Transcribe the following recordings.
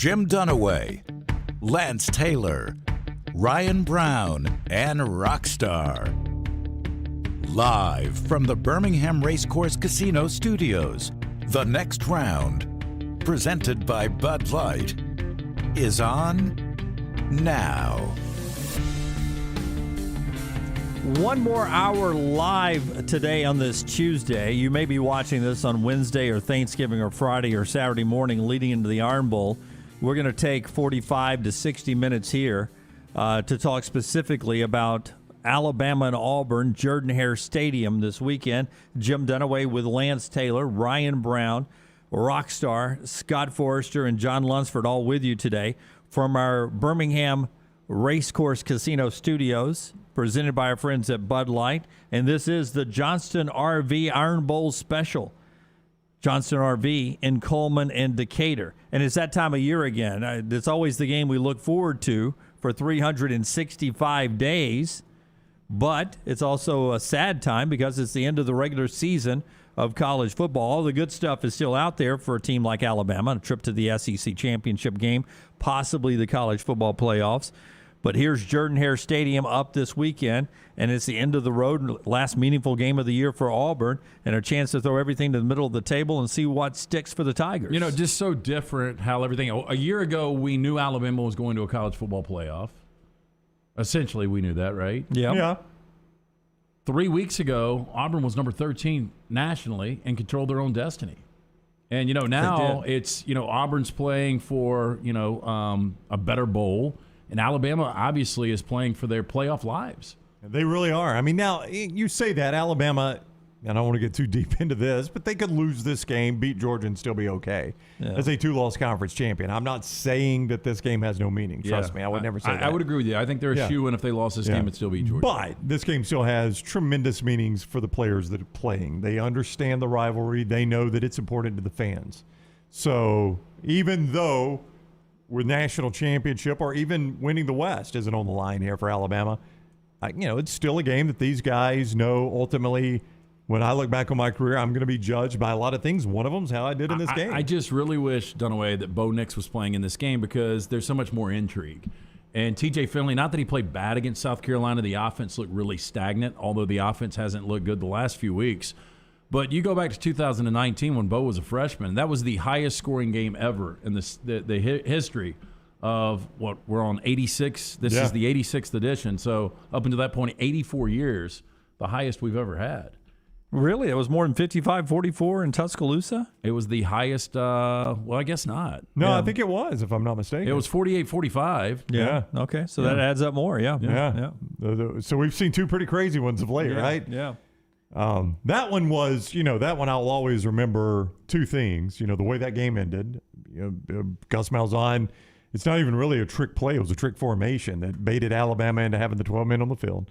Jim Dunaway, Lance Taylor, Ryan Brown, and Rockstar. Live from the Birmingham Racecourse Casino Studios, the next round, presented by Bud Light, is on now. One more hour live today on this Tuesday. You may be watching this on Wednesday or Thanksgiving or Friday or Saturday morning leading into the Iron Bowl. We're going to take 45 to 60 minutes here to talk specifically about Alabama and Auburn, Jordan-Hare Stadium this weekend. Jim Dunaway with Lance Taylor, Ryan Brown, Rockstar, Scott Forrester, and John Lunsford all with you today from our Birmingham Racecourse Casino Studios, presented by our friends at Bud Light. And this is the Johnston RV Iron Bowl special. Johnston RV in Coleman and Decatur. And it's that time of year again. It's always the game we look forward to for 365 days. But it's also a sad time because it's the end of the regular season of college football. All the good stuff is still out there for a team like Alabama, a trip to the SEC championship game, possibly the college football playoffs. But here's Jordan-Hare Stadium up this weekend, and it's the end of the road, last meaningful game of the year for Auburn, and a chance to throw everything to the middle of the table and see what sticks for the Tigers. You know, just so different how everything – a year ago, we knew Alabama was going to a college football playoff. Essentially, we knew that, right? Yeah. 3 weeks ago, Auburn was number 13 nationally and controlled their own destiny. And, you know, now it's, you know, Auburn's playing for, you know, a better bowl. And Alabama obviously is playing for their playoff lives. They really are. I mean, now you say that Alabama, and I don't want to get too deep into this, but they could lose this game, beat Georgia, and still be okay as a two-loss conference champion. I'm not saying that this game has no meaning. Trust me, I would never say that. I would agree with you. I think they're a shoe-in if they lost this game, it'd still beat Georgia. But this game still has tremendous meanings for the players that are playing. They understand the rivalry. They know that it's important to the fans. So even though with national championship or even winning the West isn't on the line here for Alabama, you know, it's still a game that these guys know ultimately. When I look back on my career, I'm going to be judged by a lot of things. One of them is how I did in this game. I just really wish, Dunaway, that Bo Nix was playing in this game because there's so much more intrigue. And J Finley, not that he played bad against South Carolina, the offense looked really stagnant, although the offense hasn't looked good the last few weeks. But you go back to 2019 when Bo was a freshman. That was the highest scoring game ever in the history of what we're on 86. This is the 86th edition. So up until that point, 84 years, the highest we've ever had. Really? It was more than 55-44 in Tuscaloosa? It was the highest, well, I guess not. No, I think it was, if I'm not mistaken. It was 48-45. Yeah. Okay, so that adds up more, yeah. So we've seen two pretty crazy ones of late, right? Yeah. That one was, you know, that one I'll always remember two things. You know, the way that game ended. You know, Gus Malzahn, it's not even really a trick play. It was a trick formation that baited Alabama into having the 12 men on the field.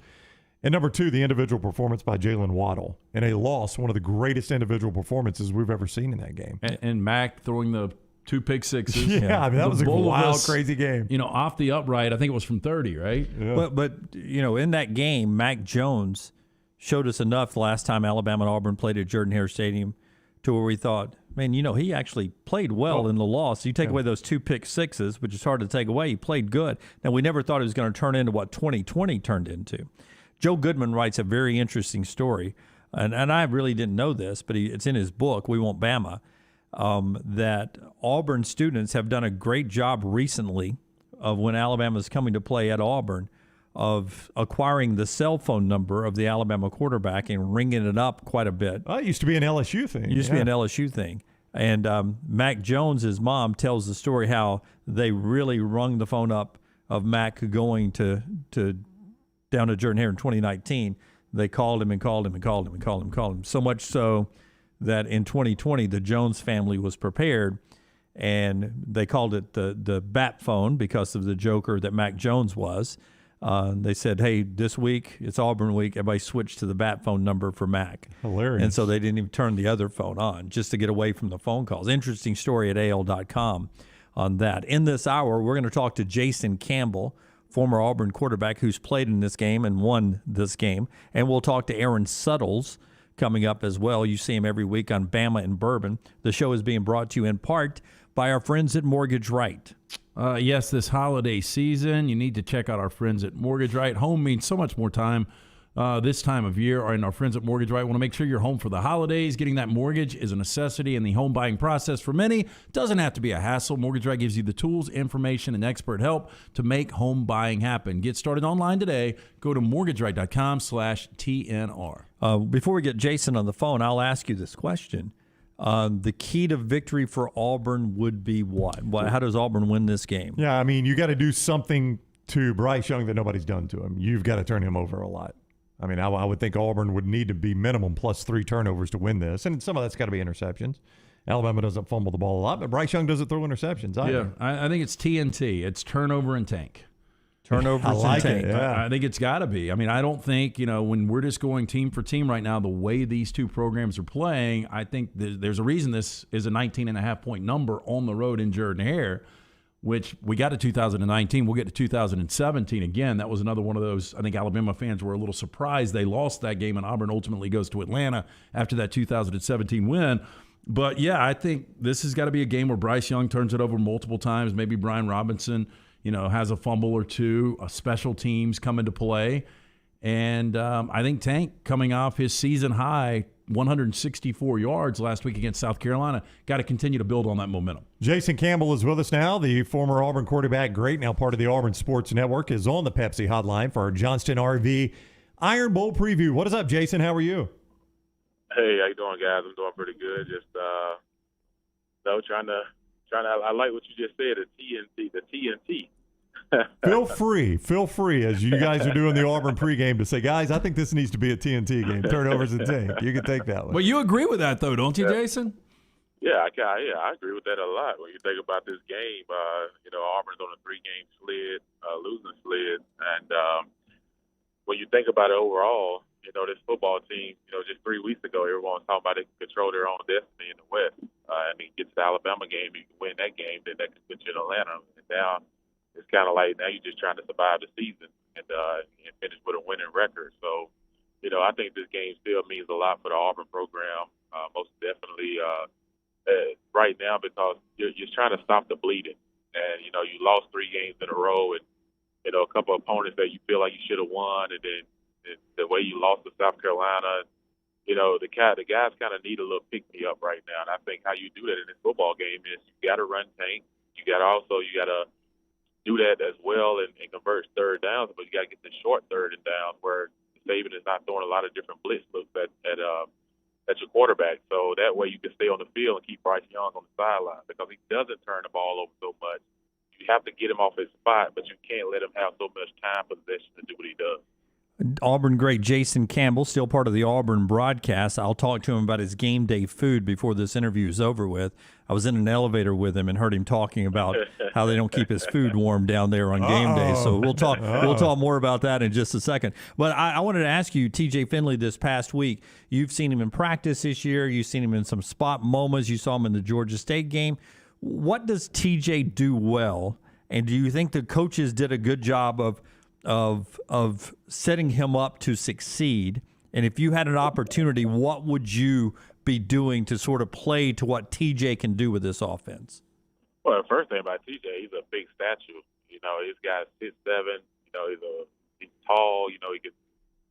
And number two, the individual performance by Jalen Waddle in a loss, one of the greatest individual performances we've ever seen in that game. And Mac throwing the two pick sixes. I mean, that was a wild, crazy game. You know, off the upright, I think it was from 30, right? Yeah. But you know, in that game, Mac Jones showed us enough the last time Alabama and Auburn played at Jordan-Hare Stadium to where we thought, man, you know, he actually played well in the loss. You take away those two pick sixes, which is hard to take away. He played good. Now, we never thought it was going to turn into what 2020 turned into. Joe Goodman writes a very interesting story, and I really didn't know this, but it's in his book, We Want Bama, that Auburn students have done a great job recently of when Alabama's coming to play at Auburn of acquiring the cell phone number of the Alabama quarterback and ringing it up quite a bit. Well, it used to be an LSU thing. It used to be an LSU thing. And Mac Jones, his mom, tells the story how they really rung the phone up of Mac going to down to Jordan-Hare in 2019. They called him and called him and called him and called him and called him. So much so that in 2020, the Jones family was prepared, and they called it the bat phone because of the joker that Mac Jones was. They said, hey, this week, it's Auburn week. Everybody switched to the bat phone number for Mac. Hilarious. And so they didn't even turn the other phone on just to get away from the phone calls. Interesting story at AL.com on that. In this hour, we're going to talk to Jason Campbell, former Auburn quarterback who's played in this game and won this game. And we'll talk to Aaron Suttles, coming up as well. You see him every week on Bama and Bourbon. The show is being brought to you in part by our friends at Mortgage Right. Yes, this holiday season, you need to check out our friends at Mortgage Right. Home means so much more time this time of year, and our friends at Mortgage Right want to make sure you're home for the holidays. Getting that mortgage is a necessity in the home buying process for many. Doesn't have to be a hassle. Mortgage Right gives you the tools, information, and expert help to make home buying happen. Get started online today. Go to mortgageright.com/TNR. Before we get Jason on the phone, I'll ask you this question. The key to victory for Auburn would be what? How does Auburn win this game? Yeah, I mean, you got to do something to Bryce Young that nobody's done to him. You've got to turn him over a lot. I mean, I would think Auburn would need to be minimum plus 3 turnovers to win this, and some of that's got to be interceptions. Alabama doesn't fumble the ball a lot, but Bryce Young doesn't throw interceptions either. Yeah, I think it's TNT. It's turnover and tank. Turnovers I like and tank. it, yeah. I think it's got to be. I mean, I don't think, when we're just going team for team right now, the way these two programs are playing, I think there's a reason this is a 19.5-point number on the road in Jordan-Hare, which we got to 2019. We'll get to 2017 again. That was another one of those. I think Alabama fans were a little surprised they lost that game, and Auburn ultimately goes to Atlanta after that 2017 win. But, yeah, I think this has got to be a game where Bryce Young turns it over multiple times. Maybe Brian Robinson has a fumble or two, special teams come into play. And I think Tank, coming off his season high, 164 yards last week against South Carolina, got to continue to build on that momentum. Jason Campbell is with us now. The former Auburn quarterback, great, now part of the Auburn Sports Network, is on the Pepsi hotline for our Johnston RV Iron Bowl preview. What is up, Jason? How are you? Hey, how you doing, guys? I'm doing pretty good. Just trying to. I like what you just said. The TNT. Feel free as you guys are doing the Auburn pregame to say, guys, I think this needs to be a TNT game. Turnovers and tank. You can take that one. But you agree with that, though, don't you, Jason? Yeah, I agree with that a lot. When you think about this game, Auburn's on a 3-game sled, losing sled, and when you think about it overall, this football team, just 3 weeks ago, everyone was talking about they can control their own destiny in the West. Get to the Alabama game, you can win that game, then that can put you in Atlanta. And now it's kind of like now you're just trying to survive the season and finish with a winning record. So, I think this game still means a lot for the Auburn program, most definitely right now, because you're trying to stop the bleeding. And, you lost 3 games in a row and, a couple of opponents that you feel like you should have won, and then the way you lost to South Carolina, the guys kind of need a little pick-me-up right now. And I think how you do that in this football game is you got to run tank. You got to do that as well and convert third downs, but you got to get the short third and downs where Saban is not throwing a lot of different blitz looks at your quarterback. So that way you can stay on the field and keep Bryce Young on the sideline, because he doesn't turn the ball over so much. You have to get him off his spot, but you can't let him have so much time possession to do what he does. Auburn great Jason Campbell, still part of the Auburn broadcast. I'll talk to him about his game day food before this interview is over with. I was in an elevator with him and heard him talking about how they don't keep his food warm down there on game day. So we'll talk more about that in just a second. But I wanted to ask you, J Finley, this past week, you've seen him in practice this year. You've seen him in some spot moments. You saw him in the Georgia State game. What does TJ do well? And do you think the coaches did a good job of setting him up to succeed? And if you had an opportunity, what would you be doing to sort of play to what TJ can do with this offense? Well, the first thing about TJ, he's a big statue. This guy's 6'7". He's tall. He can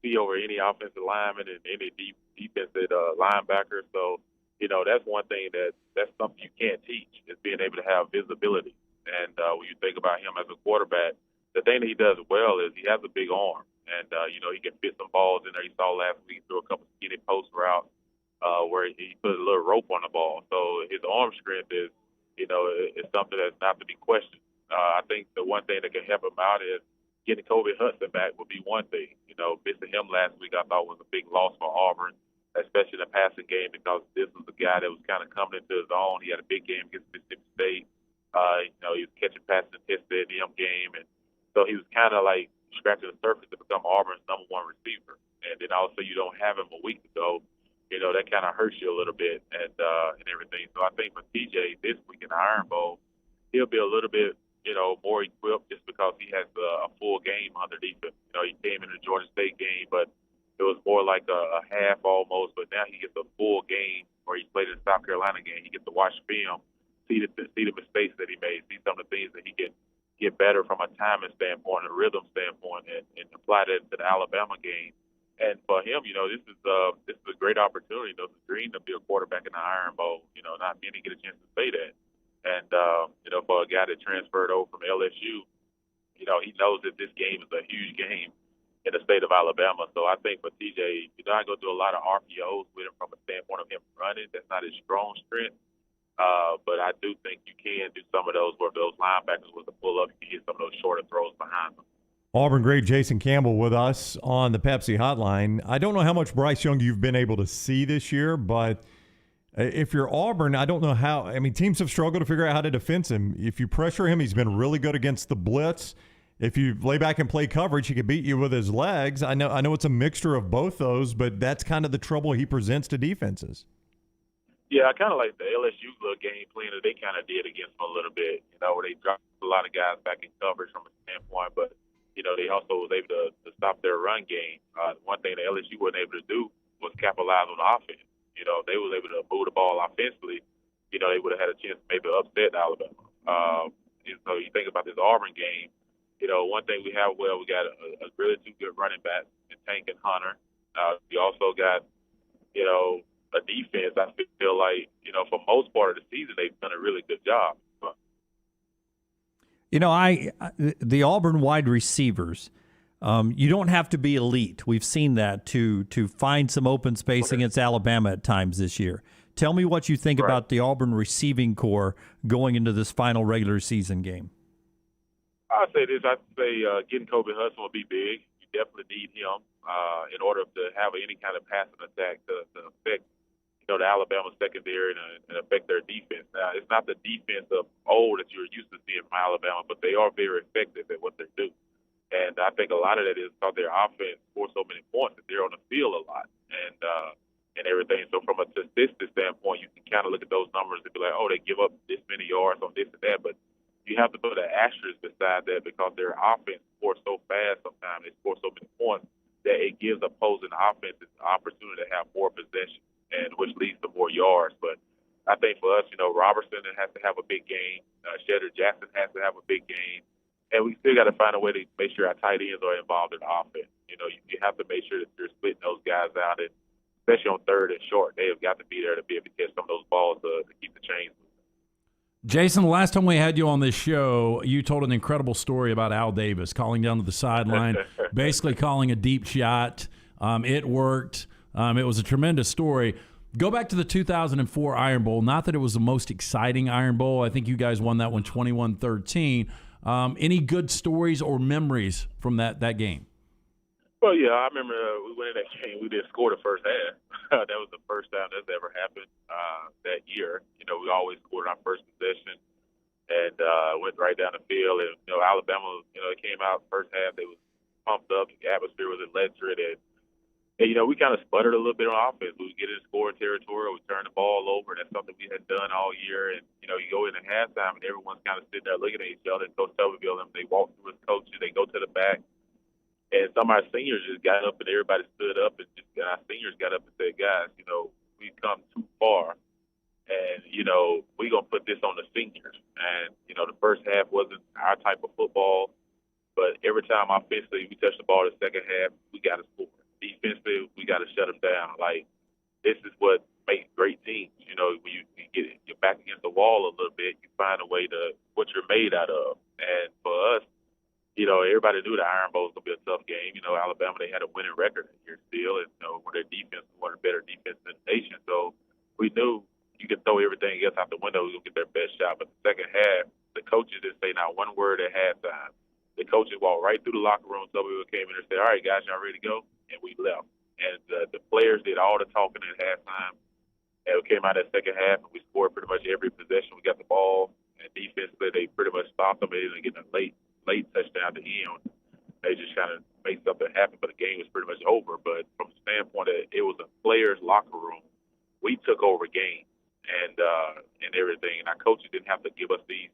see over any offensive lineman and any defensive linebacker. So, that's one thing that's something you can't teach, is being able to have visibility. And when you think about him as a quarterback, the thing that he does well is he has a big arm, and he can fit some balls in there. You saw last week through a couple of skinny post routes where he put a little rope on the ball. So his arm strength is something that's not to be questioned. I think the one thing that can help him out is getting Kobe Hudson back would be one thing. Missing him last week I thought was a big loss for Auburn, especially in the passing game, because this was a guy that was kind of coming into his own. He had a big game against Mississippi State. He was catching passes and hits the M game, and so he was kind of like scratching the surface to become Auburn's number 1 receiver. And then also you don't have him a week ago. That kind of hurts you a little bit and everything. So I think for TJ this week in the Iron Bowl, he'll be a little bit, more equipped just because he has a full game underneath him. He came in the Georgia State game, but it was more like a half almost, but now he gets a full game, or he played in the South Carolina game. He gets to watch film, see the mistakes that he made, see some of the things that he can get better from a timing standpoint, a rhythm standpoint, and apply that to the Alabama game. And for him, this is a great opportunity. It's a dream to be a quarterback in the Iron Bowl. Not many get a chance to say that. And for a guy that transferred over from LSU, he knows that this game is a huge game in the state of Alabama. So I think for TJ, I go through a lot of RPOs with him from a standpoint of him running. That's not his strong strength. But I do think you can do some of those where those linebackers with the pull up, you can get some of those shorter throws behind them. Auburn great Jason Campbell with us on the Pepsi Hotline. I don't know how much Bryce Young you've been able to see this year, but if you're Auburn, I don't know how. I mean, teams have struggled to figure out how to defend him. If you pressure him, he's been really good against the blitz. If you lay back and play coverage, he can beat you with his legs. I know it's a mixture of both those, but that's kind of the trouble he presents to defenses. Yeah, I kind of like the LSU little game plan that they kind of did against him a little bit, where they dropped a lot of guys back in coverage from a standpoint, but they also was able to stop their run game. One thing that LSU wasn't able to do was capitalize on offense. If they was able to move the ball offensively, they would have had a chance to maybe upset Alabama. So you think about this Auburn game, one thing we have, we got a really two good running backs in Tank and Hunter. We also got, a defense. I feel like, for most part of the season, they've done a really good job. The Auburn wide receivers, you don't have to be elite. We've seen that to find some open space against Alabama at times this year. Tell me what you think about the Auburn receiving core going into this final regular season game. I'd say this. I'd say getting Kobe Hudson will be big. You definitely need him in order to have any kind of passing attack to affect the Alabama secondary and affect their defense. Now, it's not the defense of old that you're used to seeing from Alabama, but they are very effective at what they do. And I think a lot of that is because their offense scores so many points that they're on the field a lot and everything. So from a statistic standpoint, you can kind of look at those numbers and be like, oh, they give up this many yards on this and that. But you have to put an asterisk beside that because their offense scores so fast sometimes. They score so many points that it gives opposing offenses the opportunity to have more possession, and which leads to more yards. But I think for us, Robertson has to have a big game. Shedder Jackson has to have a big game. And we still got to find a way to make sure our tight ends are involved in the offense. You have to make sure that you're splitting those guys out, and especially on third and short, they have got to be there to be able to catch some of those balls to keep the chains moving. Jason, the last time we had you on this show, you told an incredible story about Al Davis calling down to the sideline, basically calling a deep shot. It worked. It was a tremendous story. Go back to the 2004 Iron Bowl. Not that it was the most exciting Iron Bowl. I think you guys won that one 21-13. Any good stories or memories from that game? Well, yeah, I remember we went in that game. We didn't score the first half. That was the first time that's ever happened that year. We always scored our first possession and went right down the field. And, Alabama, it came out first half. They was pumped up. The atmosphere was electric. And we kind of sputtered a little bit on offense. We would get in scoring territory. We turned the ball over. That's something we had done all year. And, you go into halftime, and everyone's kind of sitting there looking at each other. And Coach Tuberville, they walk through his coaches. They go to the back. And some of our seniors just got up, and everybody stood up. And our seniors got up and said, guys, we've come too far. And, we're going to put this on the seniors. And, the first half wasn't our type of football. But every time offensively we touch the ball the second half, we got to score. Defensively, we got to shut them down. Like, this is what makes great teams. When you get your back against the wall a little bit, you find a way to what you're made out of. And for us, everybody knew the Iron Bowl was going to be a tough game. Alabama, they had a winning record that year still, and when their defense was one of the better defenses in the nation. So we knew you could throw everything else out the window, we would get their best shot. But the second half, the coaches didn't say not one word at halftime. The coaches walked right through the locker room. Somebody came in and said, all right, guys, y'all ready to go? And we left. And the players did all the talking at halftime. And we came out that second half, and we scored pretty much every possession. We got the ball. And defensively, they pretty much stopped them. They didn't get a late touchdown at the end. They just kind of made something happen, but the game was pretty much over. But from the standpoint that it was a players' locker room, we took over games and everything. And our coaches didn't have to give us these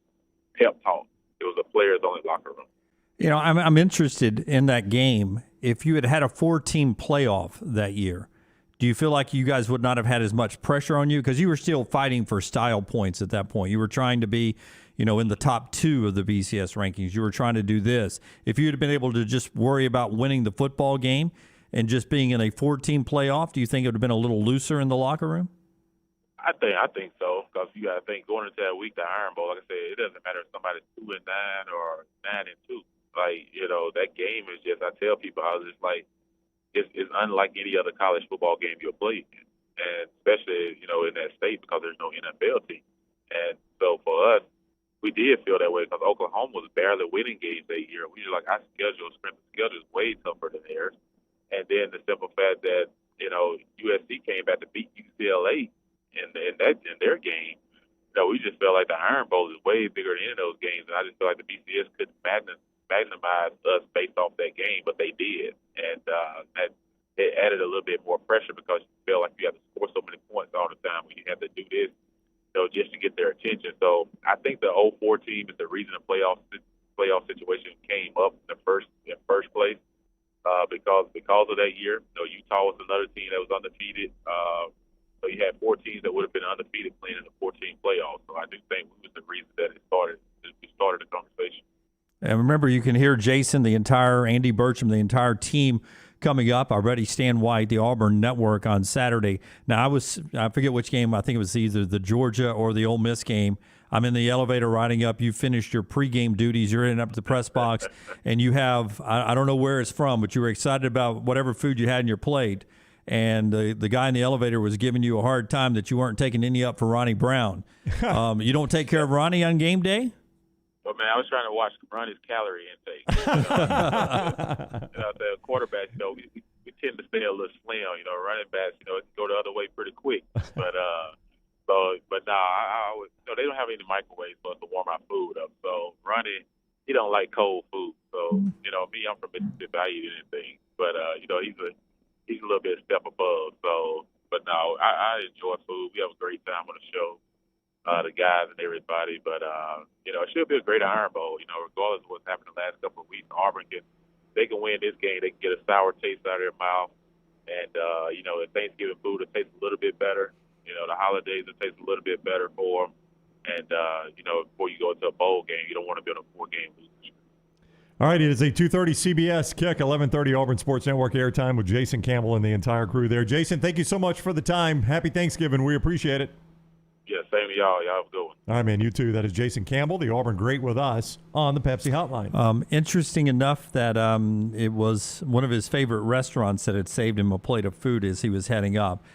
pep talks. It was a players-only locker room. You know, I'm interested in that game. If you had had a 4-team playoff that year, do you feel like you guys would not have had as much pressure on you? Because you were still fighting for style points at that point. You were trying to be, in the top 2 of the BCS rankings. You were trying to do this. If you had been able to just worry about winning the football game and just being in a 4-team playoff, do you think it would have been a little looser in the locker room? I think so, because you got to think going into that week, the Iron Bowl. Like I said, it doesn't matter if somebody's 2-9 or 9-2. Like, that game is just. I tell people, I was just like, it's unlike any other college football game you'll play in, and especially in that state because there's no NFL team. And so for us, we did feel that way because Oklahoma was barely winning games that year. We were like, our strength of schedule is way tougher than theirs. And then the simple fact that USC came back to beat UCLA in their game. We just felt like the Iron Bowl is way bigger than any of those games, and I just feel like the BCS couldn't magnetize us based off that game, but they did, and that it added a little bit more pressure because you feel like you have to score so many points all the time when you have to do this, just to get their attention. So I think the 04 team is the reason the playoff situation came up in first place because of that year. Utah was another team that was undefeated. So you had 4 teams that would have been undefeated playing in the 14 playoffs. So I do think we was the reason that we started the conversation. And remember, you can hear Jason, Andy Burcham, the entire team coming up. Already Stan White, the Auburn Network on Saturday. Now, I forget which game. I think it was either the Georgia or the Ole Miss game. I'm in the elevator riding up. You finished your pregame duties. You're in up to the press box, and you have, I don't know where it's from, but you were excited about whatever food you had in your plate. And the guy in the elevator was giving you a hard time that you weren't taking any up for Ronnie Brown. You don't take care of Ronnie on game day? But, man, I was trying to watch Ronnie's calorie intake. The quarterbacks, we tend to stay a little slim. Running backs, it can go the other way pretty quick. But I would, they don't have any microwaves for us to warm our food up. So Ronnie, he don't like cold food. So me, I'm from Mississippi. I eat anything. But he's a little bit step above. So, but no, I enjoy food. We have a great time on the show, the guys and everybody. But it should be a great Iron Bowl. Regardless of what's happened the last couple of weeks, Auburn can win this game. They can get a sour taste out of their mouth, and the Thanksgiving food will taste a little bit better. The holidays will taste a little bit better for them. And before you go into a bowl game, you don't want to be on a 4-game losing streak. All right, it is a 2:30 CBS kick, 11:30 Auburn Sports Network airtime with Jason Campbell and the entire crew there. Jason, thank you so much for the time. Happy Thanksgiving. We appreciate it. Yeah, same to y'all. Y'all have a good one. All right, man, you too. That is Jason Campbell, the Auburn great, with us on the Pepsi Hotline. Interesting enough that it was one of his favorite restaurants that had saved him a plate of food as he was heading up.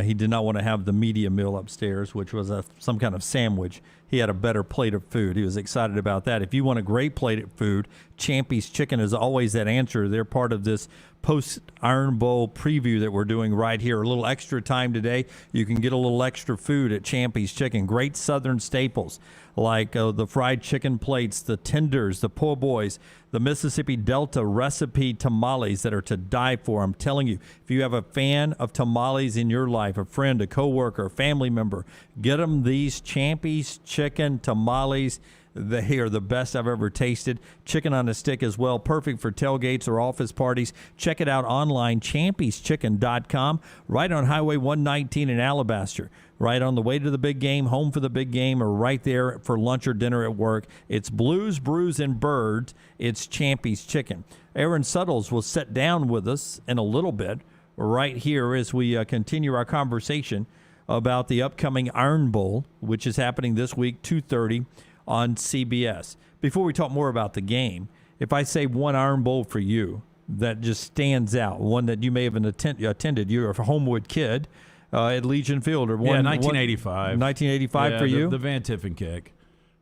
He did not want to have the media meal upstairs, which was some kind of sandwich. He had a better plate of food. He was excited about that. If you want a great plate of food, Champy's Chicken is always that answer. They're part of this post-Iron Bowl preview that we're doing right here. A little extra time today. You can get a little extra food at Champy's Chicken. Great Southern staples like the fried chicken plates, the tenders, the po' boys, the Mississippi Delta recipe tamales that are to die for. I'm telling you, if you have a fan of tamales in your life, a friend, a coworker, a family member, get them these Champy's Chicken tamales. They are the best I've ever tasted. Chicken on a stick as well, perfect for tailgates or office parties. Check it out online, champyschicken.com, right on Highway 119 in Alabaster. Right on the way to the big game, home for the big game, or right there for lunch or dinner at work. It's Blues, Brews, and Birds. It's Champy's Chicken. Aaron Suttles will sit down with us in a little bit right here as we continue our conversation about the upcoming Iron Bowl, which is happening this week, 2:30 on CBS. Before we talk more about the game, if I say one Iron Bowl for you that just stands out, one that you may have attended, you're a Homewood kid, at Legion Field, or 1985. 1985 for you? The Van Tiffen kick.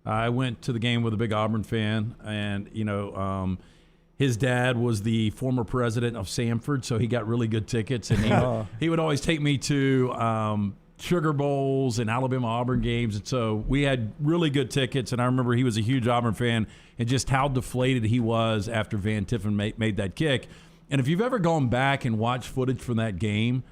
I went to the game with a big Auburn fan, and his dad was the former president of Samford, so he got really good tickets, and he would always take me to Sugar Bowls and Alabama-Auburn games, and so we had really good tickets, and I remember he was a huge Auburn fan, and just how deflated he was after Van Tiffen made that kick. And if you've ever gone back and watched footage from that game,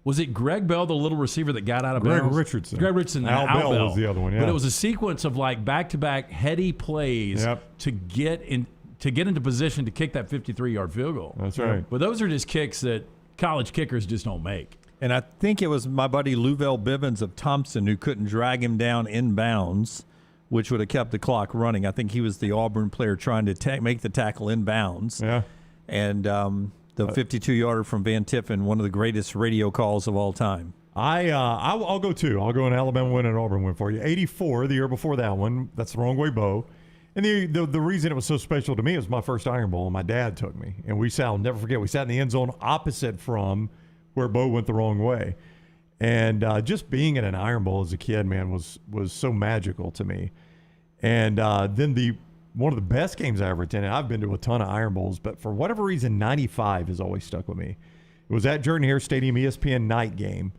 was it Greg Bell, the little receiver that got out of bounds? Greg Richardson. Al Bell was the other one, yeah. But it was a sequence of like back-to-back heady plays to get in to get into position to kick that 53-yard field goal. That's right. But those are just kicks that college kickers just don't make. And I think it was my buddy Louvel Bivens of Thompson who couldn't drag him down inbounds, which would have kept the clock running. I think he was the Auburn player trying to make the tackle inbounds. Yeah. And the 52-yarder from Van Tiffen, one of the greatest radio calls of all time. I'll go two. I'll go an Alabama win and Auburn win for you. 84, the year before that one. That's the wrong way, Bo. And the reason it was so special to me was my first Iron Bowl, and my dad took me. And I'll never forget, we sat in the end zone opposite from where Bo went the wrong way. And just being in an Iron Bowl as a kid, man, was so magical to me. And then one of the best games I ever attended, I've been to a ton of Iron Bowls, but for whatever reason, 95 has always stuck with me. It was at Jordan-Hare Stadium, ESPN night game.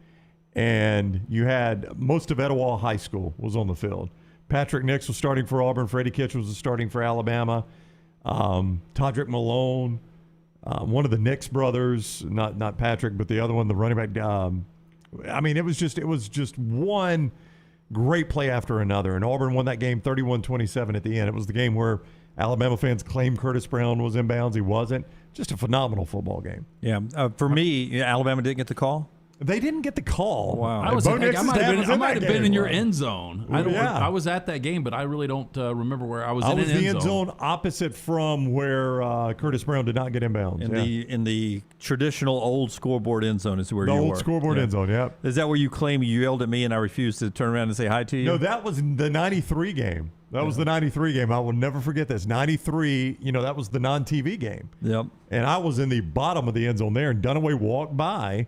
And you had most of Etowah High School was on the field. Patrick Nix was starting for Auburn. Freddie Kitchens was starting for Alabama. Todrick Malone, one of the Nix brothers, not Patrick, but the other one, the running back. It was just one great play after another. And Auburn won that game 31-27 at the end. It was the game where Alabama fans claimed Curtis Brown was inbounds. He wasn't. Just a phenomenal football game. Yeah. For me, Alabama didn't get the call. They didn't get the call. Wow. I might have been in your end zone. I was at that game, but I really don't remember where I was. I was in the end zone opposite from where Curtis Brown did not get inbounds. In the traditional old scoreboard end zone is where you were. The old scoreboard end zone, yeah. Is that where you claim you yelled at me and I refused to turn around and say hi to you? No, that was the 93 game. That was the 93 game. I will never forget this. 93, that was the non-TV game. Yep. And I was in the bottom of the end zone there, and Dunaway walked by.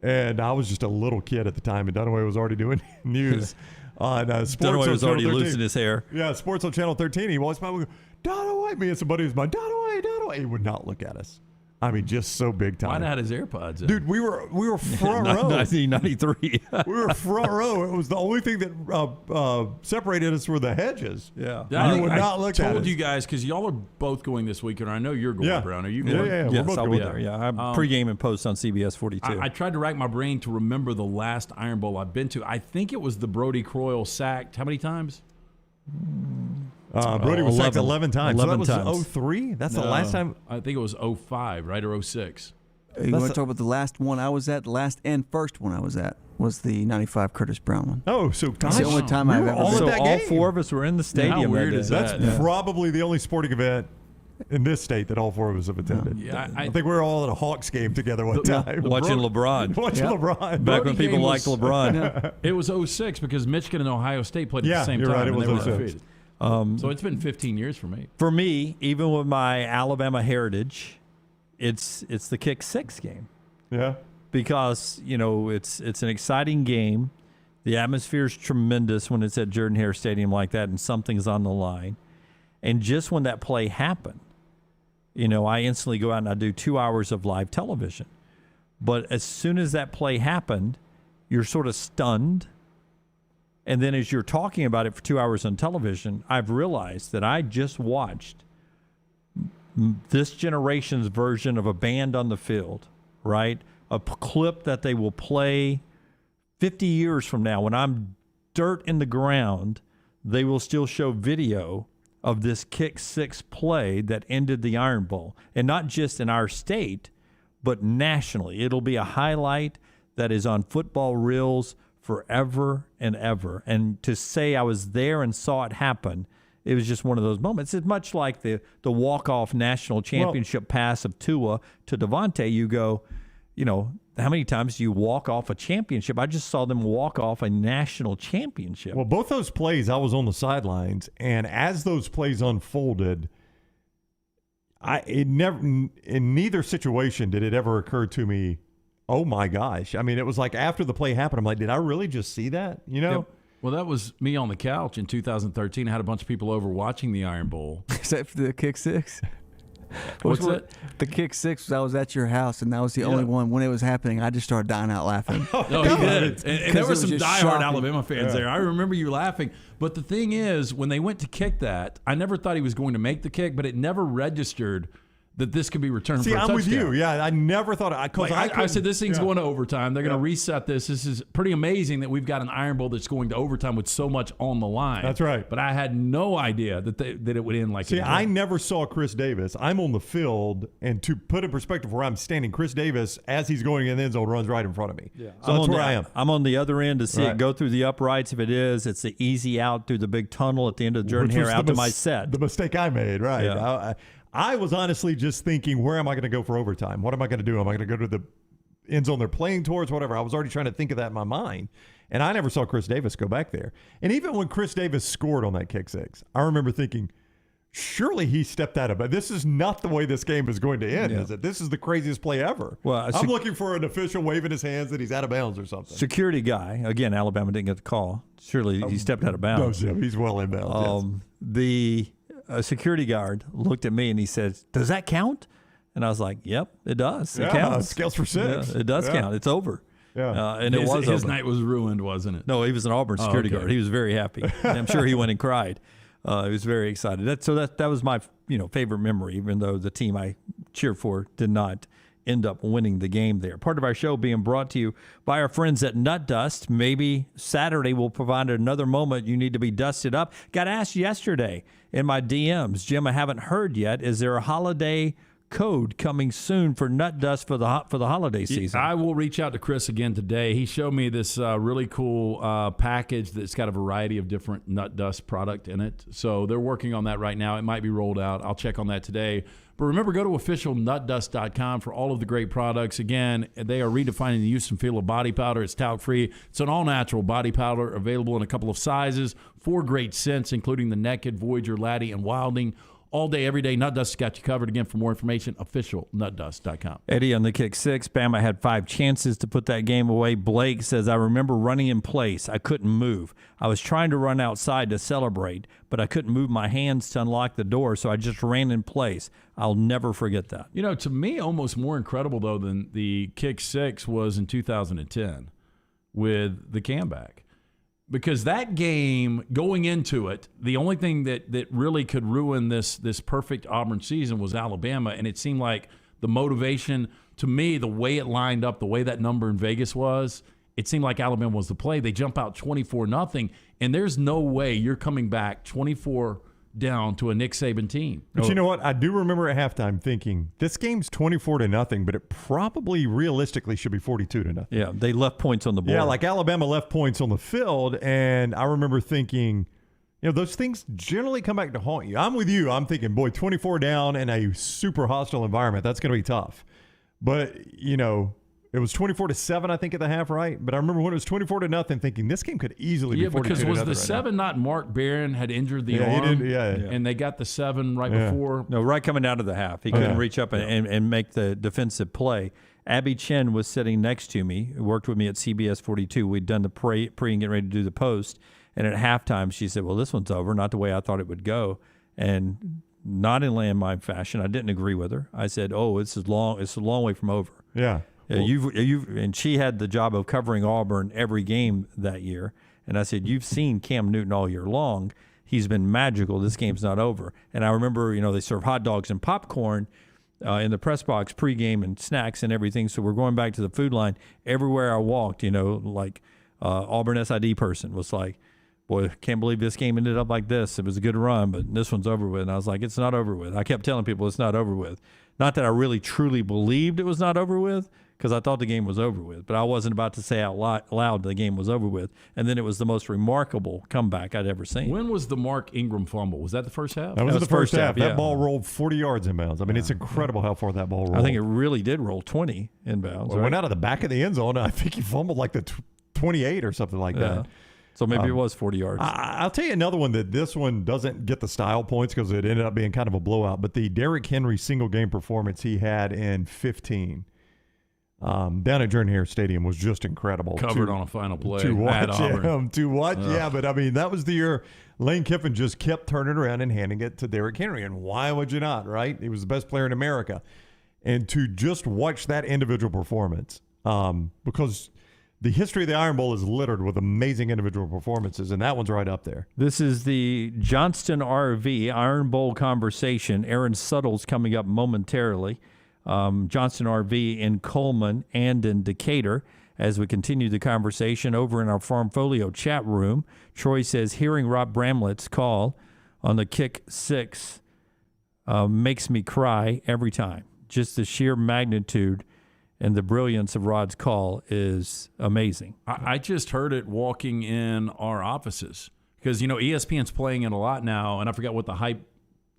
And I was just a little kid at the time, and Dunaway was already doing news on Sports. Dunaway was already losing his hair. Yeah, Sports on Channel 13. He walks by and we go, Dunaway. Me and somebody was like, Dunaway. He would not look at us. I mean, just so big time. Why not had his AirPods in? Dude, we were front row. 1993. We were front row. It was the only thing that separated us were the hedges. Yeah. You would not look at us. I told you guys, because y'all are both going this weekend, or I know you're going, Brown. Are you going? Yeah. Yes, I'll be there. Yeah, I'm pregame and post on CBS 42. I tried to rack my brain to remember the last Iron Bowl I've been to. I think it was the Brody Croyle sacked. How many times? Brody was sacked 11 times. 11 so that was times. 03? That's the last time? I think it was 05, right, or 06. You want to talk about the last one I was at? The last and first one I was at was the 95 Curtis Brown one. Oh, so That's the only time I've ever been. So all four of us were in the stadium. How weird is that? That's probably the only sporting event in this state that all four of us have attended. Yeah, I think we were all at a Hawks game together one time. Watching LeBron. LeBron. Back when people liked LeBron. It was 06 because Michigan and Ohio State played at the same you're time. Right, it was and they 06. were defeated. So it's been 15 years for me. For me, even with my Alabama heritage, it's the kick six game. Yeah. Because, it's an exciting game. The atmosphere is tremendous when it's at Jordan-Hare Stadium like that and something's on the line. And just when that play happened, I instantly go out and I do 2 hours of live television. But as soon as that play happened, you're sort of stunned. And then as you're talking about it for 2 hours on television, I've realized that I just watched this generation's version of a band on the field, right? A clip that they will play 50 years from now. When I'm dirt in the ground, they will still show video of this kick six play that ended the Iron Bowl. And not just in our state, but nationally. It'll be a highlight that is on football reels forever and ever. And to say I was there and saw it happen, it was just one of those moments. It's much like the walk-off national championship pass of Tua to Devontae. You go, how many times do you walk off a championship? I just saw them walk off a national championship. Well, both those plays, I was on the sidelines, and as those plays unfolded, in neither situation did it ever occur to me, oh my gosh. I mean, it was like after the play happened, I'm like, did I really just see that? Yep. Well, that was me on the couch in 2013. I had a bunch of people over watching the Iron Bowl. Except for the kick six. What's that? The kick six, I was at your house, and that was the only one. When it was happening, I just started dying out laughing. No, he did. And there were some diehard shocking. Alabama fans there. I remember you laughing. But the thing is, when they went to kick that, I never thought he was going to make the kick, but it never registered that this could be returned See, for a I'm touchdown. with you. Yeah, I never thought I said this thing's going to overtime. They're going to reset this. This is pretty amazing that we've got an Iron Bowl that's going to overtime with so much on the line. That's right. But I had no idea that it would end like See, it did. I never saw Chris Davis. I'm on the field, and to put in perspective where I'm standing, Chris Davis, as he's going in the end zone, runs right in front of me. Yeah. So that's where I am. I'm on the other end to see Right. it go through the uprights. If it is, it's the easy out through the big tunnel at the end of the journey Which here was out to my set. The mistake I made, right. Yeah. I was honestly just thinking, where am I going to go for overtime? What am I going to do? Am I going to go to the end zone they're playing towards, whatever? I was already trying to think of that in my mind. And I never saw Chris Davis go back there. And even when Chris Davis scored on that kick six, I remember thinking, surely he stepped out of it. This is not the way this game is going to end, is it? This is the craziest play ever. Well, I'm looking for an official waving his hands that he's out of bounds or something. Security guy, again, Alabama didn't get the call. Surely he stepped out of bounds. No, he's well in bounds. The security guard looked at me and he said, "Does that count?" And I was like, "Yep, it does. It counts. Scales for six. Yeah, it does count. It's over." Yeah. And it was his over. night was ruined, wasn't it? No, he was an Auburn security guard. He was very happy. I'm sure he went and cried. He was very excited. That was my favorite memory, even though the team I cheered for did not end up winning the game there. Part of our show being brought to you by our friends at Nut Dust. Maybe Saturday will provide another moment you need to be dusted up. Got asked yesterday in my DMs, Jim, I haven't heard yet. Is there a holiday code coming soon for Nut Dust for the holiday season? I will reach out to Chris again today. He showed me this really cool package that's got a variety of different Nut Dust product in it. So they're working on that right now. It might be rolled out. I'll check on that today. But remember, go to officialnutdust.com for all of the great products. Again, they are redefining the use and feel of body powder. It's talc-free. It's an all-natural body powder available in a couple of sizes, 4 great scents, including the Naked, Voyager, Laddie, and Wilding. All day, every day, Nut Dust has got you covered. Again, for more information, officialnutdust.com. Eddie on the kick six. Bama had 5 chances to put that game away. Blake says, I remember running in place. I couldn't move. I was trying to run outside to celebrate, but I couldn't move my hands to unlock the door, so I just ran in place. I'll never forget that. To me, almost more incredible, though, than the kick six was in 2010 with the comeback. Because that game, going into it, the only thing that really could ruin this perfect Auburn season was Alabama, and it seemed like the motivation, to me, the way it lined up, the way that number in Vegas was, it seemed like Alabama was the play. They jump out 24-0, and there's no way you're coming back 24 down to a Nick Saban team. But you know what? I do remember at halftime thinking, this game's 24-0, but it probably realistically should be 42-0. Yeah, they left points on the board. Yeah, like Alabama left points on the field, and I remember thinking, those things generally come back to haunt you. I'm with you. I'm thinking, boy, 24 down in a super hostile environment, that's going to be tough. But, it was 24-7, I think, at the half, right? But I remember when it was 24-0, thinking this game could easily be 42-0. Yeah, because was the right 7 not Mark Barron had injured the arm? He did, yeah. And they got the 7 right before? No, right coming out of the half. He couldn't reach up and make the defensive play. Abby Chen was sitting next to me, worked with me at CBS 42. We'd done the pre and getting ready to do the post. And at halftime, she said, well, this one's over, not the way I thought it would go. And not in landmine fashion, I didn't agree with her. I said, it's a long way from over. Yeah. And she had the job of covering Auburn every game that year. And I said, you've seen Cam Newton all year long. He's been magical. This game's not over. And I remember, they serve hot dogs and popcorn in the press box pregame and snacks and everything. So we're going back to the food line. Everywhere I walked, Auburn SID person was like, boy, can't believe this game ended up like this. It was a good run, but this one's over with. And I was like, it's not over with. I kept telling people it's not over with. Not that I really truly believed it was not over with, because I thought the game was over with, but I wasn't about to say out loud the game was over with. And then it was the most remarkable comeback I'd ever seen. When was the Mark Ingram fumble? Was that the first half? That was the first half. Yeah. That ball rolled 40 yards inbounds. I mean, it's incredible how far that ball rolled. I think it really did roll 20 inbounds. It went out of the back of the end zone. I think he fumbled like the 28 or something like that. So maybe it was 40 yards. I'll tell you another one that this one doesn't get the style points because it ended up being kind of a blowout, but the Derrick Henry single game performance he had in 15 down at Jordan-Hare Stadium was just incredible. Covered on a final play to watch Auburn. Yeah, but I mean, that was the year Lane Kiffin just kept turning around and handing it to Derrick Henry, and why would you not, right? He was the best player in America. And to just watch that individual performance, because the history of the Iron Bowl is littered with amazing individual performances, and that one's right up there. This is the Johnston RV Iron Bowl conversation. Aaron Suttle's coming up momentarily. Johnston RV in Coleman and in Decatur. As we continue the conversation over in our Farmfolio chat room, Troy says, hearing Rob Bramlett's call on the kick six makes me cry every time. Just the sheer magnitude and the brilliance of Rod's call is amazing. I just heard it walking in our offices because, ESPN's playing it a lot now, and I forgot what the hype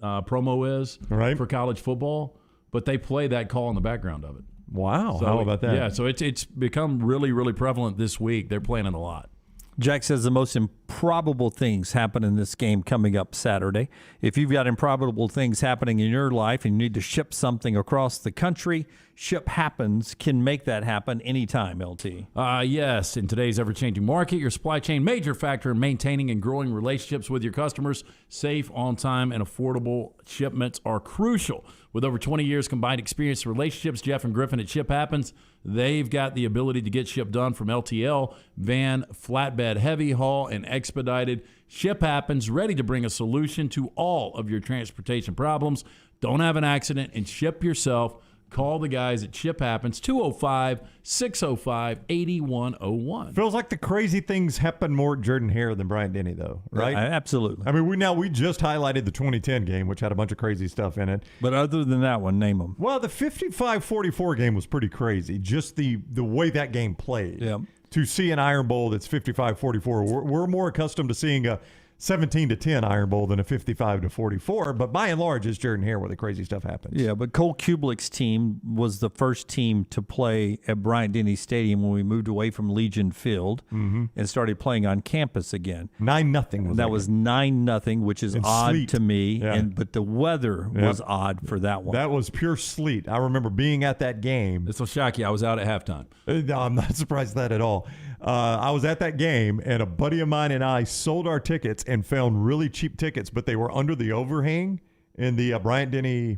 promo is for college football, but they play that call in the background of it. Wow. So, how about that? Yeah, so it's become really, really prevalent this week. They're playing it a lot. Jack says the most improbable things happen in this game coming up Saturday. If you've got improbable things happening in your life and you need to ship something across the country, Ship Happens can make that happen anytime, LT. Yes, in today's ever-changing market, your supply chain major factor in maintaining and growing relationships with your customers. Safe, on-time, and affordable shipments are crucial. With over 20 years combined experience in relationships, Jeff and Griffin at Ship Happens, they've got the ability to get ship done from LTL, van, flatbed, heavy haul, and expedited. Ship Happens, ready to bring a solution to all of your transportation problems. Don't have an accident and ship yourself. Call the guys at Ship Happens, 205-605-8101. Feels like the crazy things happen more at Jordan-Hare than Bryant-Denny, though, right? Absolutely. I mean, we just highlighted the 2010 game, which had a bunch of crazy stuff in it. But other than that one, name them. Well, the 55-44 game was pretty crazy, just the way that game played. Yeah. To see an Iron Bowl that's 55-44, we're more accustomed to seeing a 17-10 Iron Bowl than a 55-44, but by and large, it's Jordan-Hare where the crazy stuff happens. Yeah, but Cole Kubelik's team was the first team to play at Bryant-Denny Stadium when we moved away from Legion Field and started playing on campus again. 9-0 was that was 9-0, which is odd sleet. to me. Yeah. But the weather was odd for that one. That was pure sleet. I remember being at that game. This will shock you. I was out at halftime. No, I'm not surprised at that at all. I was at that game, and a buddy of mine and I sold our tickets and found really cheap tickets, but they were under the overhang in the Bryant-Denny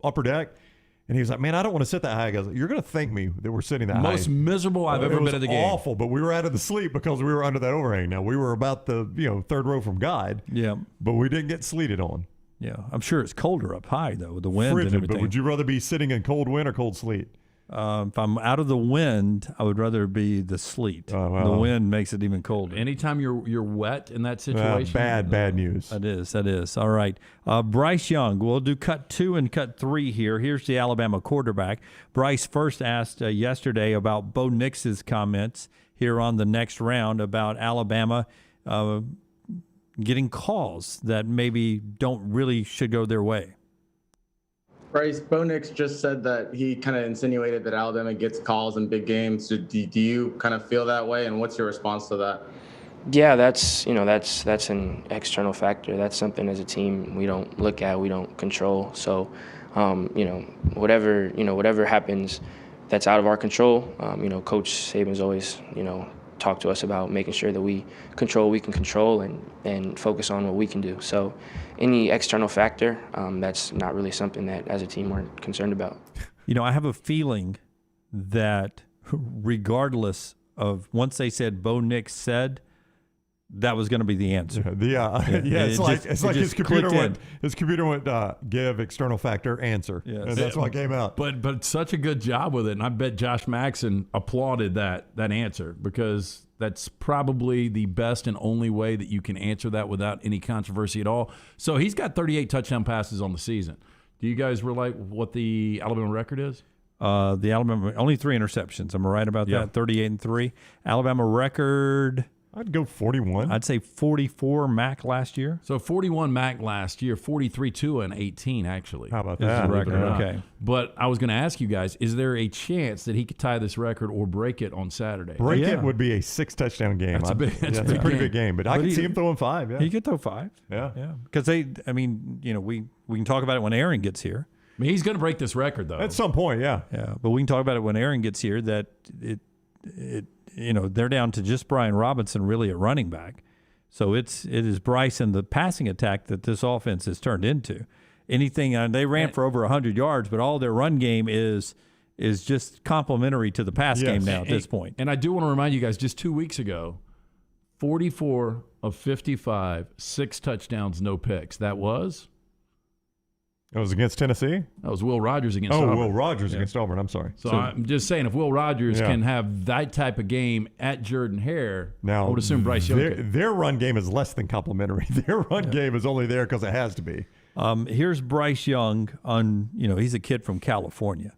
upper deck. And he was like, man, I don't want to sit that high. I goes, you're going to thank me that we're sitting that high. Most miserable I've ever been at the game. It was awful, but we were out of the sleep because we were under that overhang. Now, we were about the third row from God, but we didn't get sleeted on. Yeah, I'm sure it's colder up high, though, with the wind Frigid, and everything. but would you rather be sitting in cold wind or cold sleet? If I'm out of the wind, I would rather be the sleet. Oh, wow. The wind makes it even colder. Anytime you're wet in that situation. Bad news. That is. All right. Bryce Young, we'll do cut 2 and cut 3 here. Here's the Alabama quarterback. Bryce first asked yesterday about Bo Nix's comments here on the next round about Alabama getting calls that maybe should go their way. Bryce, Bo Nix just said that he kind of insinuated that Alabama gets calls in big games. Do you kind of feel that way, and what's your response to that? Yeah, that's an external factor. That's something as a team we don't look at, we don't control. So, whatever happens, that's out of our control. Coach Saban's always talk to us about making sure that we control what we can control and focus on what we can do. So any external factor, that's not really something that as a team we're concerned about. I have a feeling that regardless of once they said Bo Nix said, that was going to be the answer. It's like his computer went give external factor answer. Yes. And that's what came out. But such a good job with it, and I bet Josh Maxson applauded that answer because that's probably the best and only way that you can answer that without any controversy at all. So he's got 38 touchdown passes on the season. Do you guys relate what the Alabama record is? The Alabama only 3 interceptions. Am I right about that? 38-3. Alabama record. I'd go 41. I'd say 44 MAC last year. So 41 MAC last year, 43 Tua and 18 actually. How about Is that? the record. Okay. But I was going to ask you guys, is there a chance that he could tie this record or break it on Saturday? It would be a 6-touchdown game. That's a pretty good game. But I can see him throwing 5. Yeah. He could throw 5. Yeah. Because we can talk about it when Aaron gets here. I mean, he's going to break this record though. At some point, yeah. Yeah, but we can talk about it when Aaron gets here. That they're down to just Brian Robinson really at running back. So it is Bryce and the passing attack that this offense has turned into. They ran for over 100 yards, but all their run game is is just complimentary to the pass game now at this point. And I do want to remind you guys, just 2 weeks ago, 44 of 55, 6 touchdowns, no picks. That was? It was against Tennessee? That was Will Rogers against Auburn. Will Rogers against Auburn. I'm sorry. So I'm just saying, if Will Rogers can have that type of game at Jordan-Hare, I would assume Bryce Young could. Their run game is less than complimentary. Their run game is only there because it has to be. Here's Bryce Young he's a kid from California.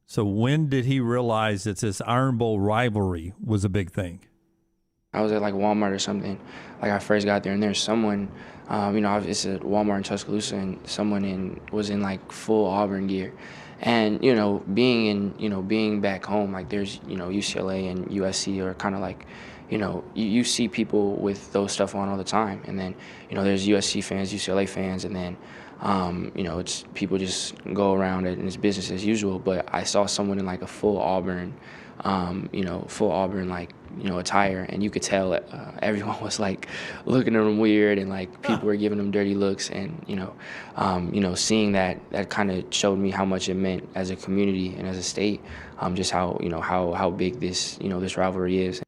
So when did he realize that this Iron Bowl rivalry was a big thing? I was at like Walmart or something. Like I first got there, and there's someone, it's at Walmart in Tuscaloosa, and someone was in like full Auburn gear. And, being back home, like there's, UCLA and USC are kind of like, you see people with those stuff on all the time. And then, there's USC fans, UCLA fans, and then, it's people just go around it and it's business as usual. But I saw someone in like a full Auburn, attire, and you could tell everyone was like looking at them weird, and like people were giving them dirty looks, and seeing that kind of showed me how much it meant as a community and as a state, just how big this this rivalry is.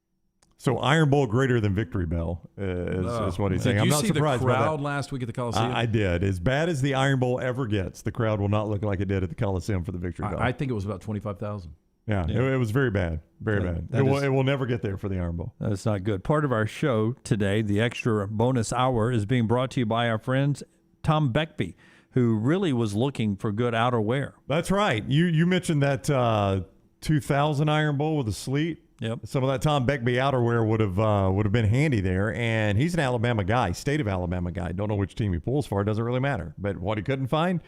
So Iron Bowl greater than Victory Bell is what he's saying. I'm not surprised the by that. crowd last week at the Coliseum? I did. As bad as the Iron Bowl ever gets, the crowd will not look like it did at the Coliseum for the Victory Bell. I think it was about 25,000. Yeah, it was very bad. Very bad. It will never get there for the Iron Bowl. That's not good. Part of our show today, the extra bonus hour, is being brought to you by our friends Tom Beckby, who really was looking for good outerwear. That's right. You mentioned that 2000 Iron Bowl with the sleet. Yep. Some of that Tom Beckby outerwear would have been handy there. And he's an Alabama guy, state of Alabama guy. Don't know which team he pulls for. It doesn't really matter. But what he couldn't find,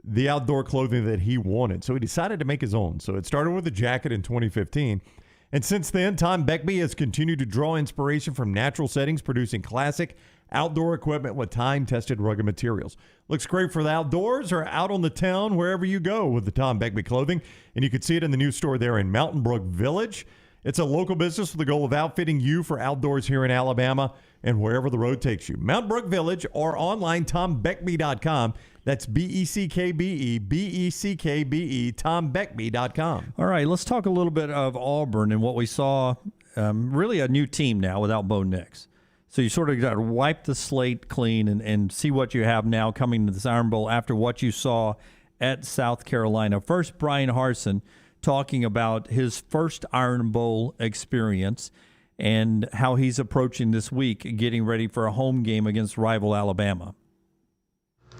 the outdoor clothing that he wanted. So he decided to make his own. So it started with a jacket in 2015. And since then, Tom Beckby has continued to draw inspiration from natural settings, producing classic outdoor equipment with time-tested rugged materials. Looks great for the outdoors or out on the town, wherever you go with the Tom Beckby clothing. And you can see it in the new store there in Mountain Brook Village. It's a local business with the goal of outfitting you for outdoors here in Alabama and wherever the road takes you. Mountain Brook Village or online, tombeckby.com. That's BECKBE, BECKBE, tombeckby.com. All right, let's talk a little bit of Auburn and what we saw. Really a new team now without Bo Nix. So you sort of got to wipe the slate clean and see what you have now coming to this Iron Bowl after what you saw at South Carolina. First, Brian Harsin talking about his first Iron Bowl experience and how he's approaching this week, getting ready for a home game against rival Alabama.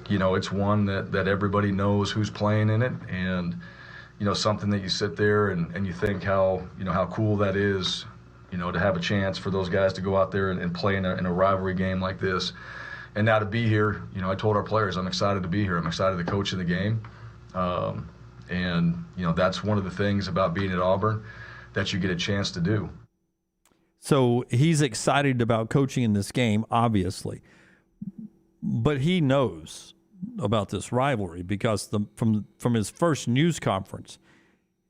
It's one that everybody knows who's playing in it, and, something that you sit there and you think how cool that is, to have a chance for those guys to go out there and play in a rivalry game like this. And now to be here, I told our players, I'm excited to be here. I'm excited to coach in the game. And, that's one of the things about being at Auburn that you get a chance to do. So he's excited about coaching in this game, obviously. But he knows about this rivalry because from his first news conference,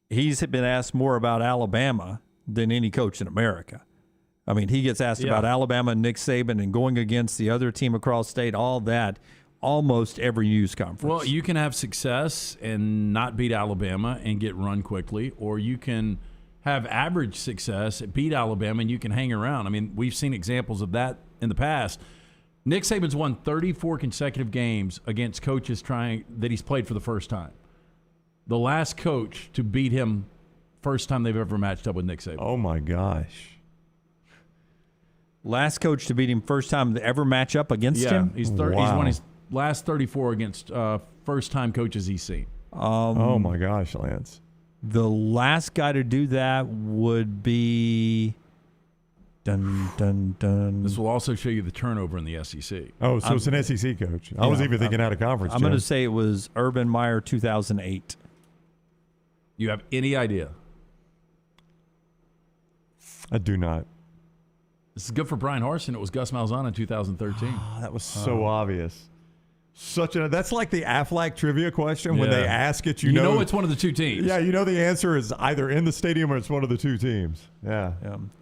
he's been asked more about Alabama than any coach in America. I mean, he gets asked about Alabama and Nick Saban and going against the other team across state, all that, almost every news conference. Well, you can have success and not beat Alabama and get run quickly, or you can have average success, beat Alabama, and you can hang around. I mean, we've seen examples of that in the past. Nick Saban's won 34 consecutive games against coaches that he's played for the first time. The last coach to beat him first time they've ever matched up with Nick Saban. Oh, my gosh. Last coach to beat him first time to ever match up against him? He's won his last 34 against first-time coaches he's seen. Oh, my gosh, Lance. The last guy to do that would be... Dun, dun, dun. This will also show you the turnover in the SEC. Oh, so it's an SEC coach. I was even thinking out of conference. I'm going to say it was Urban Meyer 2008. You have any idea? I do not. This is good for Brian Harsin. It was Gus Malzahn in 2013. Oh, that was so obvious. That's like the Aflac trivia question when they ask it. You know it's one of the two teams. Yeah, the answer is either in the stadium or it's one of the two teams. Yeah.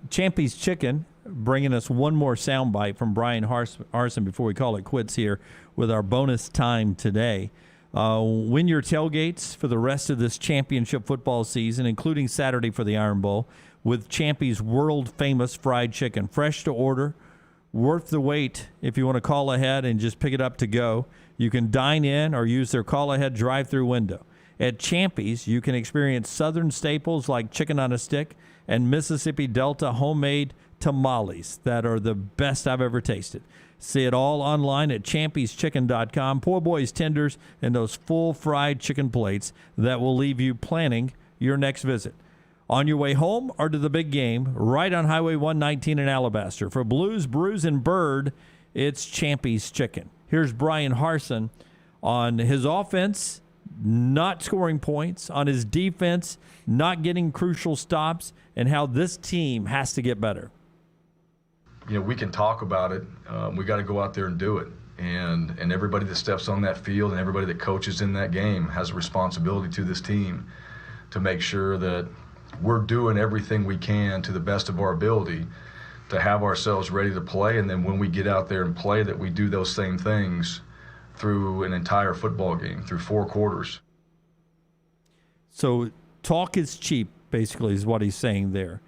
Champy's Chicken bringing us one more soundbite from Brian Harsin before we call it quits here with our bonus time today. Win your tailgates for the rest of this championship football season, including Saturday for the Iron Bowl, with Champy's world-famous fried chicken. Fresh to order, worth the wait if you want to call ahead and just pick it up to go. You can dine in or use their call-ahead drive-through window. At Champy's, you can experience Southern staples like chicken on a stick and Mississippi Delta homemade tamales that are the best I've ever tasted. See it all online at champyschicken.com. Poor boys tenders and those full fried chicken plates that will leave you planning your next visit. On your way home or to the big game, right on Highway 119 in Alabaster. For Blues, Brews, and Bird, it's Champy's Chicken. Here's Brian Harsin on his offense not scoring points, on his defense not getting crucial stops, and how this team has to get better. We can talk about it. We got to go out there and do it. And everybody that steps on that field and everybody that coaches in that game has a responsibility to this team to make sure that we're doing everything we can to the best of our ability to have ourselves ready to play. And then when we get out there and play, that we do those same things through an entire football game, through 4 quarters. So talk is cheap, basically, is what he's saying there.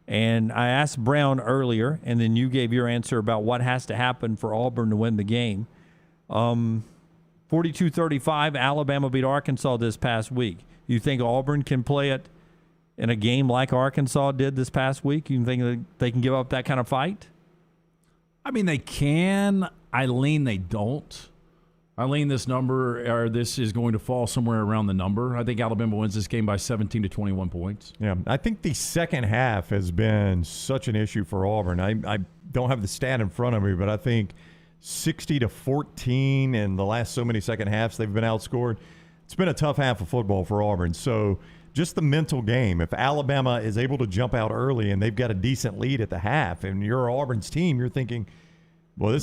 And I asked Brown earlier, and then you gave your answer about what has to happen for Auburn to win the game. 42-35, Alabama beat Arkansas this past week. You think Auburn can play it in a game like Arkansas did this past week? You think that they can give up that kind of fight? I mean, they can. I lean they don't. I lean this number, or this is going to fall somewhere around the number. I think Alabama wins this game by 17 to 21 points. Yeah, I think the second half has been such an issue for Auburn. I don't have the stat in front of me, but I think 60-14 in the last so many second halves they've been outscored. It's been a tough half of football for Auburn. So just the mental game. If Alabama is able to jump out early and they've got a decent lead at the half, and you're Auburn's team, you're thinking, well,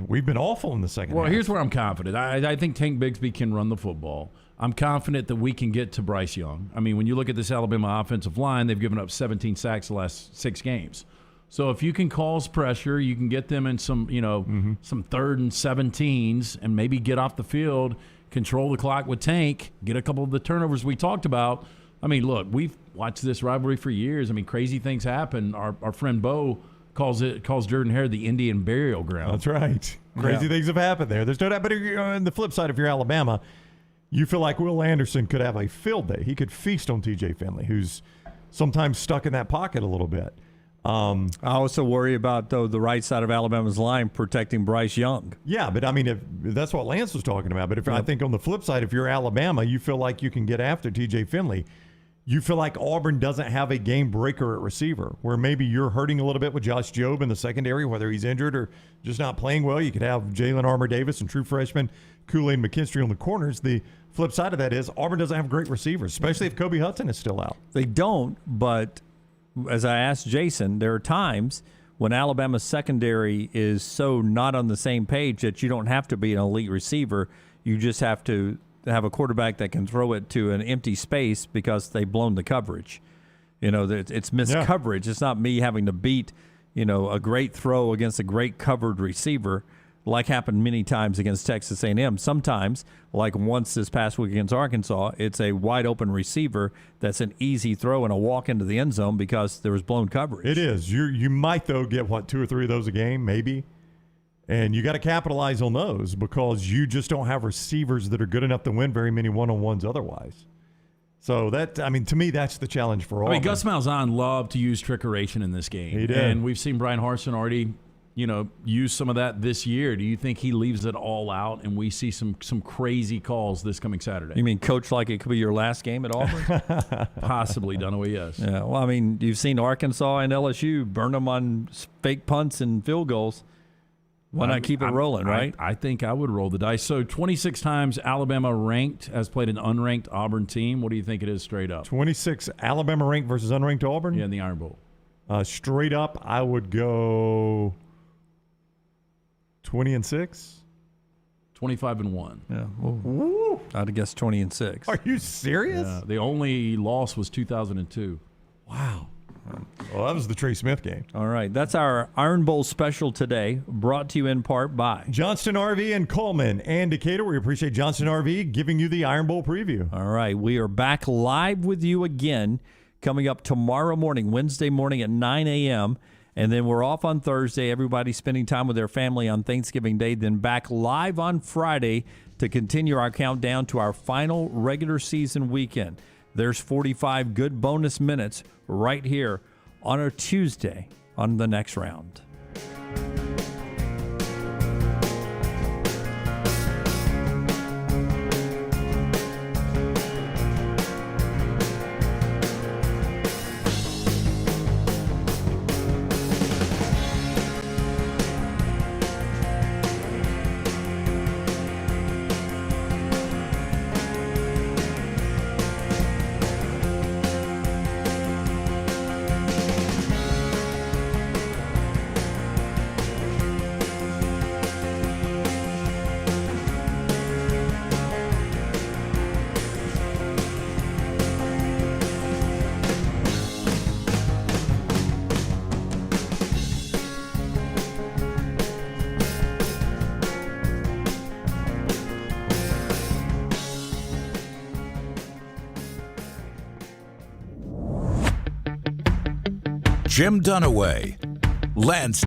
we've been awful in the second half. Well, here's where I'm confident. I think Tank Bigsby can run the football. I'm confident that we can get to Bryce Young. I mean, when you look at this Alabama offensive line, they've given up 17 sacks the last 6 games. So if you can cause pressure, you can get them in some 3rd and 17s and maybe get off the field, control the clock with Tank, get a couple of the turnovers we talked about. I mean, look, we've watched this rivalry for years. I mean, crazy things happen. Our friend Bo calls Jordan-Hare the Indian burial ground. That's right. Crazy things have happened there. There's no doubt. But on the flip side, if you're Alabama, you feel like Will Anderson could have a field day. He could feast on J Finley, who's sometimes stuck in that pocket a little bit. I also worry about, though, the right side of Alabama's line protecting Bryce Young. Yeah, but I mean, if that's what Lance was talking about. But I think on the flip side, if you're Alabama, you feel like you can get after J Finley. You feel like Auburn doesn't have a game breaker at receiver, where maybe you're hurting a little bit with Josh Jobe in the secondary, whether he's injured or just not playing well. You could have Jalen Armour-Davis and true freshman Kool-Aid McKinstry on the corners. The flip side of that is Auburn doesn't have great receivers, especially if Kobe Hudson is still out. They don't, but as I asked Jason, there are times when Alabama's secondary is so not on the same page that you don't have to be an elite receiver. You just have to have a quarterback that can throw it to an empty space because they've blown the coverage. It's missed coverage. It's not me having to beat, a great throw against a great covered receiver, like happened many times against Texas A&M. Sometimes, like once this past week against Arkansas, it's a wide open receiver that's an easy throw and a walk into the end zone because there was blown coverage. It is. You might, though, get, 2 or 3 of those a game, maybe. And you got to capitalize on those because you just don't have receivers that are good enough to win very many one-on-ones otherwise. So to me, that's the challenge for all. I mean, Gus Malzahn loved to use trickeration in this game. He did. And we've seen Brian Harsin already, use some of that this year. Do you think he leaves it all out and we see some crazy calls this coming Saturday? You mean coach like it could be your last game at Auburn? Possibly, Dunaway, yes. Yeah, well, I mean, you've seen Arkansas and LSU burn them on fake punts and field goals. Why not keep it rolling, right? I think I would roll the dice. So 26 times Alabama ranked has played an unranked Auburn team. What do you think it is straight up? 26 Alabama ranked versus unranked Auburn? Yeah, in the Iron Bowl. Straight up, I would go 20-6. 25-1. Yeah. Ooh. I'd have guessed 20-6. Are you serious? Yeah. The only loss was 2002. Wow. Well, that was the Trey Smith game. All right. That's our Iron Bowl special today, brought to you in part by Johnston RV and Coleman and Decatur. We appreciate Johnston RV giving you the Iron Bowl preview. All right. We are back live with you again coming up tomorrow morning, Wednesday morning at 9 a.m., and then we're off on Thursday. Everybody spending time with their family on Thanksgiving Day. Then back live on Friday to continue our countdown to our final regular season weekend. There's 45 good bonus minutes right here on a Tuesday on the next round. Jim Dunaway, Lance